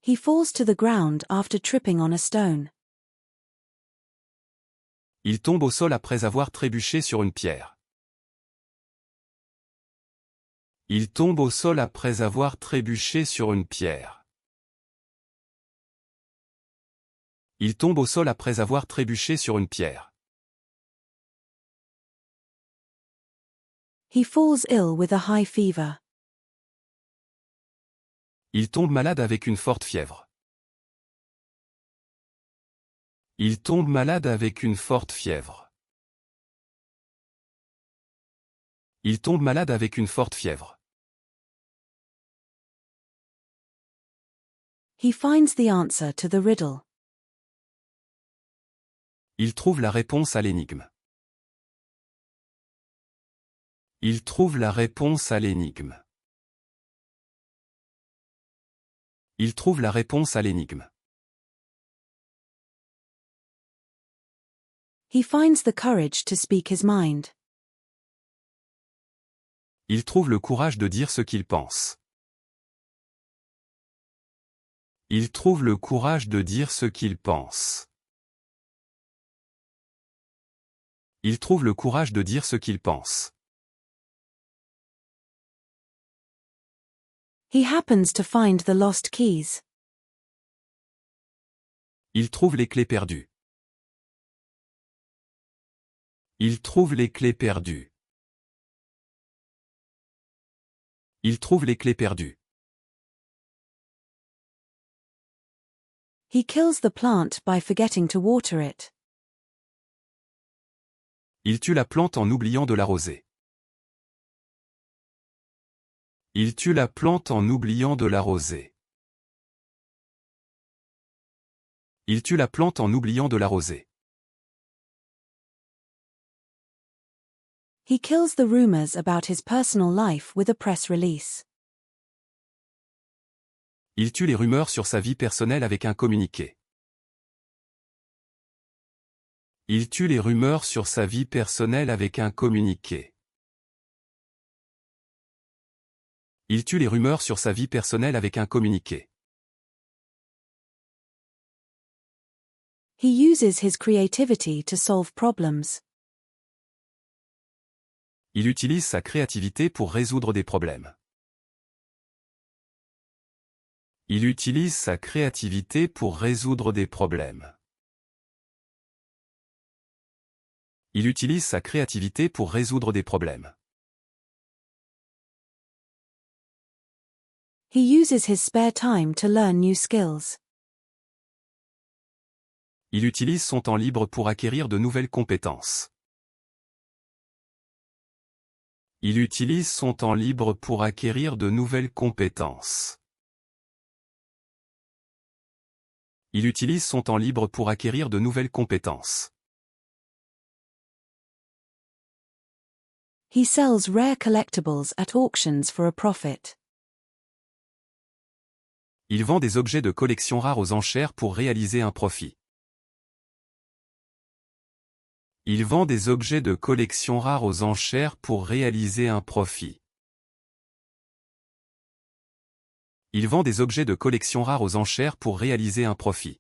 He falls to the ground after tripping on a stone. Il tombe au sol après avoir trébuché sur une pierre. Il tombe au sol après avoir trébuché sur une pierre. Il tombe au sol après avoir trébuché sur une pierre. He falls ill with a high fever. Il tombe malade avec une forte fièvre. Il tombe malade avec une forte fièvre. Il tombe malade avec une forte fièvre. He finds the answer to the riddle. Il trouve la réponse à l'énigme. Il trouve la réponse à l'énigme. Il trouve la réponse à l'énigme. He finds the courage to speak his mind. Il trouve le courage de dire ce qu'il pense. Il trouve le courage de dire ce qu'il pense. Il trouve le courage de dire ce qu'il pense. He happens to find the lost keys. Il trouve les clés perdues. Il trouve les clés perdues. Il trouve les clés perdues. He kills the plant by forgetting to water it. Il tue la plante en oubliant de l'arroser. Il tue la plante en oubliant de l'arroser. Il tue la plante en oubliant de l'arroser. He kills the rumors about his personal life with a press release. Il tue les rumeurs sur sa vie personnelle avec un communiqué. Il tue les rumeurs sur sa vie personnelle avec un communiqué. Il tue les rumeurs sur sa vie personnelle avec un communiqué. He uses his creativity to solve problems. Il utilise sa créativité pour résoudre des problèmes. Il utilise sa créativité pour résoudre des problèmes. Il utilise sa créativité pour résoudre des problèmes. He uses his spare time to learn new skills. Il utilise son temps libre pour acquérir de nouvelles compétences. Il utilise son temps libre pour acquérir de nouvelles compétences. Il utilise son temps libre pour acquérir de nouvelles compétences. He sells rare collectibles at auctions for a profit. Il vend des objets de collection rares aux enchères pour réaliser un profit. Il vend des objets de collection rares aux enchères pour réaliser un profit. Il vend des objets de collection rares aux enchères pour réaliser un profit.